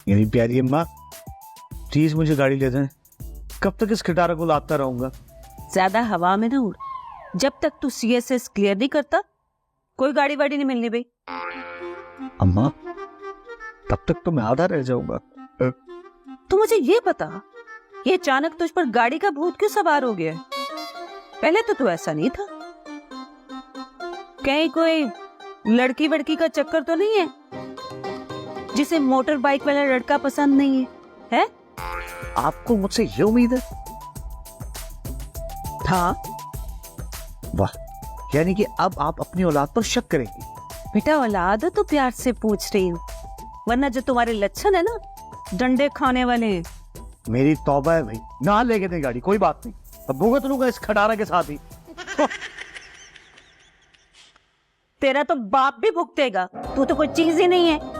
मेरी प्यारी अम्मा, प्लीज मुझे गाड़ी ले दें। कब तक इस खटारा को लाता रहूंगा? ज्यादा हवा में ना उड़। जब तक तू CSS क्लियर नहीं करता कोई गाड़ी वाड़ी नहीं मिलनी भाई। अम्मा, तब तक तो मैं आधा रह जाऊंगा। तो मुझे ये बता, ये अचानक तुझ पर गाड़ी का भूत क्यों सवार हो गया है? पहले तो तू ऐसा नहीं था। कहीं कोई लड़की वड़की का चक्कर तो नहीं है जिसे मोटर बाइक वाला लड़का पसंद नहीं है? आपको मुझसे ये उम्मीद है? हाँ वाह, यानी कि अब आप अपनी औलाद पर शक करेंगी। बेटा, औलाद तो प्यार से पूछ रही हूँ, वरना जो तुम्हारे लक्षण है ना, डंडे खाने वाले हैं। मेरी तौबा है भाई, ना लेके दे गाड़ी, कोई बात नहीं, अब भुगत लूंगा इस खटारा के साथ ही। तेरा तो बाप भी भुगतेगा, तू तो कोई चीज ही नहीं है।